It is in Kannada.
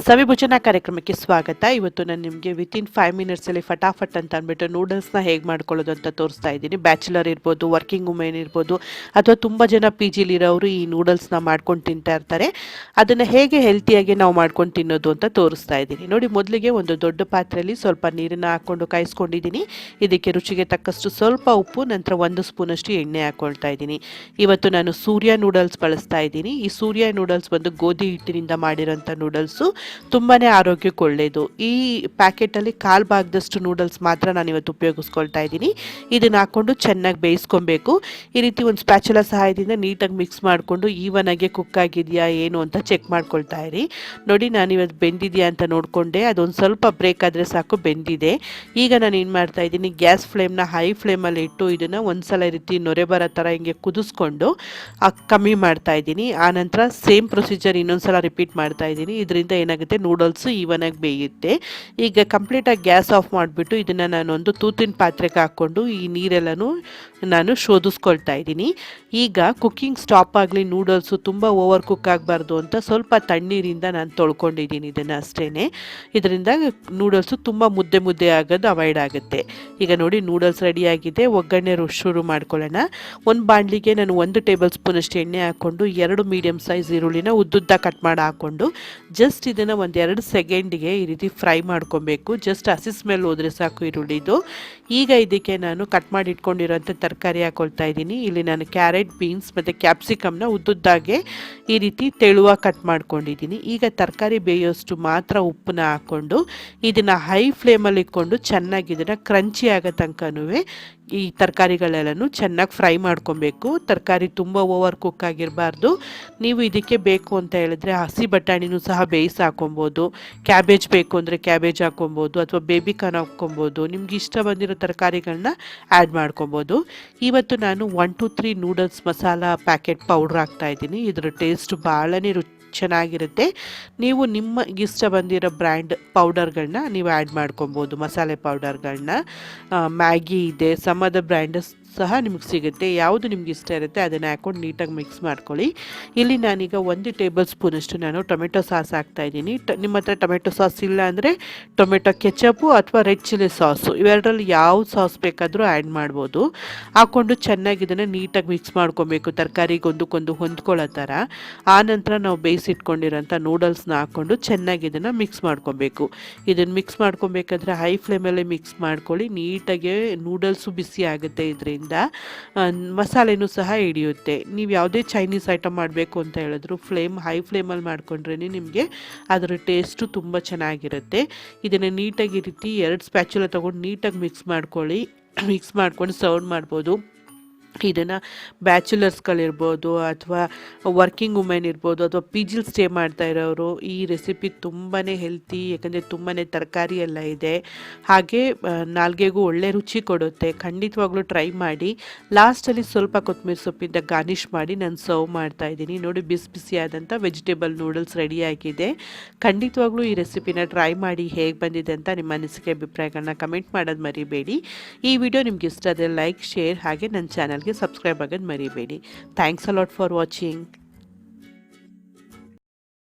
ಸವಿ ಭೋಜನ ಕಾರ್ಯಕ್ರಮಕ್ಕೆ ಸ್ವಾಗತ. ಇವತ್ತು ನಾನು ನಿಮಗೆ ವಿತಿನ್ 5 ಮಿನಿಟ್ಸಲ್ಲಿ ಫಟಾಫಟ್ ಅಂತ ಅಂದ್ಬಿಟ್ಟು ನೂಡಲ್ಸ್ನ ಹೇಗೆ ಮಾಡ್ಕೊಳ್ಳೋದು ಅಂತ ತೋರಿಸ್ತಾ ಇದ್ದೀನಿ. ಬ್ಯಾಚುಲರ್ ಇರ್ಬೋದು, ವರ್ಕಿಂಗ್ ವುಮೆನ್ ಇರ್ಬೋದು, ಅಥವಾ ತುಂಬ ಜನ ಪಿ ಜಿಲಿರೋರು ಈ ನೂಡಲ್ಸ್ನ ಮಾಡ್ಕೊಂಡು ತಿಂತಾ ಇರ್ತಾರೆ. ಅದನ್ನು ಹೇಗೆ ಹೆಲ್ತಿಯಾಗಿ ನಾವು ಮಾಡ್ಕೊಂಡು ತಿನ್ನೋದು ಅಂತ ತೋರಿಸ್ತಾ ಇದ್ದೀನಿ. ನೋಡಿ, ಮೊದಲಿಗೆ ಒಂದು ದೊಡ್ಡ ಪಾತ್ರೆಯಲ್ಲಿ ಸ್ವಲ್ಪ ನೀರನ್ನು ಹಾಕ್ಕೊಂಡು ಕಾಯಿಸ್ಕೊಂಡಿದ್ದೀನಿ. ಇದಕ್ಕೆ ರುಚಿಗೆ ತಕ್ಕಷ್ಟು ಸ್ವಲ್ಪ ಉಪ್ಪು, ನಂತರ 1 ಸ್ಪೂನಷ್ಟು ಎಣ್ಣೆ ಹಾಕ್ಕೊಳ್ತಾ ಇದ್ದೀನಿ. ಇವತ್ತು ನಾನು ಸೂರ್ಯ ನೂಡಲ್ಸ್ ಬಳಸ್ತಾ ಇದ್ದೀನಿ. ಈ ಸೂರ್ಯ ನೂಡಲ್ಸ್ ಬಂದು ಗೋಧಿ ಹಿಟ್ಟಿನಿಂದ ಮಾಡಿರೋಂಥ ನೂಡಲ್ಸು, ತುಂಬಾ ಆರೋಗ್ಯಕ್ಕೆ ಒಳ್ಳೆಯದು. ಈ ಪ್ಯಾಕೆಟಲ್ಲಿ 1/4 ಭಾಗದಷ್ಟು ನೂಡಲ್ಸ್ ಮಾತ್ರ ನಾನು ಇವತ್ತು ಉಪಯೋಗಿಸ್ಕೊಳ್ತಾ ಇದ್ದೀನಿ. ಇದನ್ನು ಹಾಕ್ಕೊಂಡು ಚೆನ್ನಾಗಿ ಬೇಯಿಸ್ಕೊಬೇಕು. ಈ ರೀತಿ ಒಂದು ಸ್ಪ್ಯಾಚುಲ ಸಹಾಯದಿಂದ ನೀಟಾಗಿ ಮಿಕ್ಸ್ ಮಾಡಿಕೊಂಡು ಈವನ್ ಆಗಿ ಕುಕ್ ಆಗಿದೆಯಾ ಏನು ಅಂತ ಚೆಕ್ ಮಾಡ್ಕೊಳ್ತಾ ಇರಿ. ನೋಡಿ, ನಾನು ಇವತ್ತು ಬೆಂದಿದೆಯಾ ಅಂತ ನೋಡಿಕೊಂಡೆ. ಅದೊಂದು ಸ್ವಲ್ಪ ಬ್ರೇಕ್ ಆದರೆ ಸಾಕು, ಬೆಂದಿದೆ. ಈಗ ನಾನು ಏನು ಮಾಡ್ತಾ ಇದ್ದೀನಿ, ಗ್ಯಾಸ್ ಫ್ಲೇಮ್ನ ಹೈ ಫ್ಲೇಮಲ್ಲಿ ಇಟ್ಟು ಇದನ್ನು ಒಂದ್ಸಲ ಈ ರೀತಿ ನೊರೆ ಬರೋ ಥರ ಹಿಂಗೆ ಕುದಿಸ್ಕೊಂಡು ಕಮ್ಮಿ ಮಾಡ್ತಾ ಇದ್ದೀನಿ. ಆನಂತರ ಸೇಮ್ ಪ್ರೊಸೀಜರ್ ಇನ್ನೊಂದ್ಸಲ ರಿಪೀಟ್ ಮಾಡ್ತಾ ಇದ್ದೀನಿ. ಇದರಿಂದ ಏನಾಗುತ್ತೆ, ನೂಡಲ್ಸು ಈವನಾಗಿ ಬೇಯುತ್ತೆ. ಈಗ ಕಂಪ್ಲೀಟಾಗಿ ಗ್ಯಾಸ್ ಆಫ್ ಮಾಡಿಬಿಟ್ಟು ಇದನ್ನು ನಾನೊಂದು ತೂತಿನ ಪಾತ್ರೆಗೆ ಹಾಕ್ಕೊಂಡು ಈ ನೀರೆಲ್ಲನೂ ನಾನು ಶೋಧಿಸ್ಕೊಳ್ತಾ ಇದ್ದೀನಿ. ಈಗ ಕುಕ್ಕಿಂಗ್ ಸ್ಟಾಪ್ ಆಗಲಿ, ನೂಡಲ್ಸು ತುಂಬ ಓವರ್ ಕುಕ್ ಆಗಬಾರ್ದು ಅಂತ ಸ್ವಲ್ಪ ತಣ್ಣೀರಿಂದ ನಾನು ತೊಳ್ಕೊಂಡಿದ್ದೀನಿ ಇದನ್ನು ಅಷ್ಟೇ. ಇದರಿಂದ ನೂಡಲ್ಸು ತುಂಬ ಮುದ್ದೆ ಮುದ್ದೆ ಆಗೋದು ಅವಾಯ್ಡ್ ಆಗುತ್ತೆ. ಈಗ ನೋಡಿ, ನೂಡಲ್ಸ್ ರೆಡಿಯಾಗಿದೆ. ಒಗ್ಗರಣೆ ಶುರು ಮಾಡ್ಕೊಳ್ಳೋಣ. ಒಂದು ಬಾಣಲಿಗೆ ನಾನು 1 ಟೇಬಲ್ ಸ್ಪೂನಷ್ಟು ಎಣ್ಣೆ ಹಾಕ್ಕೊಂಡು 2 ಮೀಡಿಯಮ್ ಸೈಜ್ ಈರುಳ್ಳಿನ ಉದ್ದುದ್ದ ಕಟ್ ಮಾಡಿ ಹಾಕ್ಕೊಂಡು ಜಸ್ಟ್ ಇದನ್ನು 1-2 ಸೆಕೆಂಡಿಗೆ ಈ ರೀತಿ ಫ್ರೈ ಮಾಡ್ಕೊಬೇಕು. ಜಸ್ಟ್ ಹಸಿ ಸ್ಮೆಲ್ ಹೋದರೆ ಸಾಕು ಈರುಳ್ಳಿದು. ಈಗ ಇದಕ್ಕೆ ನಾನು ಕಟ್ ಮಾಡಿ ಇಟ್ಕೊಂಡಿರೋಂಥ ತರಕಾರಿ ಹಾಕ್ಕೊಳ್ತಾ ಇದ್ದೀನಿ. ಇಲ್ಲಿ ನಾನು ಕ್ಯಾರೆಟ್, ಬೀನ್ಸ್ ಮತ್ತು ಕ್ಯಾಪ್ಸಿಕಮ್ನ ಉದ್ದುದ್ದಾಗೆ ಈ ರೀತಿ ತೆಳುವಾಗಿ ಕಟ್ ಮಾಡ್ಕೊಂಡಿದ್ದೀನಿ. ಈಗ ತರಕಾರಿ ಬೇಯೋಷ್ಟು ಮಾತ್ರ ಉಪ್ಪನ್ನ ಹಾಕ್ಕೊಂಡು ಇದನ್ನು ಹೈ ಫ್ಲೇಮಲ್ಲಿ ಇಟ್ಕೊಂಡು ಚೆನ್ನಾಗಿ ಇದನ್ನು ಕ್ರಂಚಿ ಆಗೋ ತನಕನೂ ಈ ತರಕಾರಿಗಳೆಲ್ಲನೂ ಚೆನ್ನಾಗಿ ಫ್ರೈ ಮಾಡ್ಕೊಬೇಕು. ತರಕಾರಿ ತುಂಬ ಓವರ್ ಕುಕ್ ಆಗಿರಬಾರ್ದು. ನೀವು ಇದಕ್ಕೆ ಬೇಕು ಅಂತ ಹೇಳಿದ್ರೆ ಹಸಿ ಬಟಾಣಿನೂ ಸಹ ಬೇಯಿಸಿ ಹಾಕೊಬೋದು. ಕ್ಯಾಬೇಜ್ ಬೇಕು ಅಂದರೆ ಕ್ಯಾಬೇಜ್ ಹಾಕೊಬೋದು, ಅಥವಾ ಬೇಬಿಕಾರ್ನ್ ಹಾಕ್ಕೊಬೋದು. ನಿಮ್ಗೆ ಇಷ್ಟ ಬಂದಿರೋ ತರಕಾರಿಗಳನ್ನ ಆ್ಯಡ್ ಮಾಡ್ಕೊಬೋದು. ಇವತ್ತು ನಾನು 1, 2, 3 ನೂಡಲ್ಸ್ ಮಸಾಲ ಪ್ಯಾಕೆಟ್ ಪೌಡ್ರ್ ಹಾಕ್ತಾಯಿದ್ದೀನಿ. ಇದರ ಟೇಸ್ಟ್ ಭಾಳನೇ ಚೆನ್ನಾಗಿರುತ್ತೆ. ನೀವು ನಿಮಗಿಷ್ಟ ಬಂದಿರೋ ಬ್ರ್ಯಾಂಡ್ ಪೌಡರ್ಗಳನ್ನ ನೀವು ಆ್ಯಡ್ ಮಾಡ್ಕೊಬೋದು. ಮಸಾಲೆ ಪೌಡರ್ಗಳನ್ನ ಮ್ಯಾಗಿ ಇದೆ, ಸಮದ ಬ್ರ್ಯಾಂಡ್ ಸಹ ನಿಮಗೆ ಸಿಗುತ್ತೆ. ಯಾವುದು ನಿಮ್ಗೆ ಇಷ್ಟ ಇರುತ್ತೆ ಅದನ್ನು ಹಾಕ್ಕೊಂಡು ನೀಟಾಗಿ ಮಿಕ್ಸ್ ಮಾಡ್ಕೊಳ್ಳಿ. ಇಲ್ಲಿ ನಾನೀಗ 1 ಟೇಬಲ್ ಸ್ಪೂನಷ್ಟು ನಾನು ಟೊಮೆಟೊ ಸಾಸ್ ಹಾಕ್ತಾಯಿದ್ದೀನಿ. ನಿಮ್ಮ ಹತ್ರ ಟೊಮೆಟೊ ಸಾಸ್ ಇಲ್ಲ ಅಂದರೆ ಟೊಮೆಟೊ ಕೆಚಪು ಅಥವಾ ರೆಡ್ ಚಿಲ್ಲಿ ಸಾಸು, ಇವೆರಡರಲ್ಲಿ ಯಾವ ಸಾಸ್ ಬೇಕಾದರೂ ಆ್ಯಡ್ ಮಾಡ್ಬೋದು. ಹಾಕ್ಕೊಂಡು ಚೆನ್ನಾಗಿ ಇದನ್ನು ನೀಟಾಗಿ ಮಿಕ್ಸ್ ಮಾಡ್ಕೊಬೇಕು, ತರಕಾರಿಗೆ ಒಂದಕ್ಕೊಂದು ಹೊಂದ್ಕೊಳ್ಳೋ ಥರ. ಆನಂತರ ನಾವು ಬೇಯಿಸಿಟ್ಕೊಂಡಿರೋಂಥ ನೂಡಲ್ಸ್ನ ಹಾಕ್ಕೊಂಡು ಚೆನ್ನಾಗಿ ಇದನ್ನು ಮಿಕ್ಸ್ ಮಾಡ್ಕೊಬೇಕು. ಇದನ್ನು ಮಿಕ್ಸ್ ಮಾಡ್ಕೊಬೇಕಾದ್ರೆ ಹೈ ಫ್ಲೇಮಲ್ಲೇ ಮಿಕ್ಸ್ ಮಾಡ್ಕೊಳ್ಳಿ. ನೀಟಾಗಿ ನೂಡಲ್ಸು ಬಿಸಿ ಆಗುತ್ತೆ. ಇದರಿಂದ ಮಸಾಲೆನೂ ಸಹ ಹಿಡಿಯುತ್ತೆ. ನೀವು ಯಾವುದೇ ಚೈನೀಸ್ ಐಟಮ್ ಮಾಡಬೇಕು ಅಂತ ಹೇಳಿದ್ರು ಹೈ ಫ್ಲೇಮಲ್ಲಿ ಮಾಡ್ಕೊಂಡ್ರೆ ನಿಮಗೆ ಅದರ ಟೇಸ್ಟು ತುಂಬ ಚೆನ್ನಾಗಿರುತ್ತೆ. ಇದನ್ನು ನೀಟಾಗಿ ಈ ರೀತಿ 2 ಸ್ಪ್ಯಾಚುಲ ತೊಗೊಂಡು ನೀಟಾಗಿ ಮಿಕ್ಸ್ ಮಾಡ್ಕೊಂಡು ಸರ್ವ್ ಮಾಡ್ಬೋದು. ಇದನ್ನು ಬ್ಯಾಚುಲರ್ಸ್ಗಳಿರ್ಬೋದು, ಅಥವಾ ವರ್ಕಿಂಗ್ ವುಮೆನ್ ಇರ್ಬೋದು, ಅಥವಾ ಪಿ ಜಿಲಿ ಸ್ಟೇ ಮಾಡ್ತಾ ಇರೋರು ಈ ರೆಸಿಪಿ ತುಂಬಾ ಹೆಲ್ತಿ. ಯಾಕಂದರೆ ತುಂಬಾ ತರಕಾರಿ ಎಲ್ಲ ಇದೆ, ಹಾಗೆ ನಾಲ್ಗೆಗೂ ಒಳ್ಳೆ ರುಚಿ ಕೊಡುತ್ತೆ. ಖಂಡಿತವಾಗ್ಲೂ ಟ್ರೈ ಮಾಡಿ. ಲಾಸ್ಟಲ್ಲಿ ಸ್ವಲ್ಪ ಕೊತ್ತಂಬರಿ ಸೊಪ್ಪಿಂದ ಗಾರ್ನಿಷ್ ಮಾಡಿ ನಾನು ಸರ್ವ್ ಮಾಡ್ತಾಯಿದ್ದೀನಿ. ನೋಡಿ, ಬಿಸಿಯಾದಂಥ ವೆಜಿಟೇಬಲ್ ನೂಡಲ್ಸ್ ರೆಡಿಯಾಗಿದೆ. ಖಂಡಿತವಾಗ್ಲೂ ಈ ರೆಸಿಪಿನ ಟ್ರೈ ಮಾಡಿ. ಹೇಗೆ ಬಂದಿದೆ ಅಂತ ನಿಮ್ಮ ಅನಿಸಿಕೆ ಅಭಿಪ್ರಾಯಗಳನ್ನ ಕಮೆಂಟ್ ಮಾಡೋದು ಮರಿಬೇಡಿ. ಈ ವಿಡಿಯೋ ನಿಮ್ಗೆ ಇಷ್ಟ ಆದರೆ ಲೈಕ್, ಶೇರ್, ಹಾಗೆ ನನ್ನ ಚಾನಲ್ಗೆ ಸಬ್ಸ್ಕ್ರೈಬ್ ಆಗೋದು ಮರಿಬೇಡಿ. Thanks a lot for watching.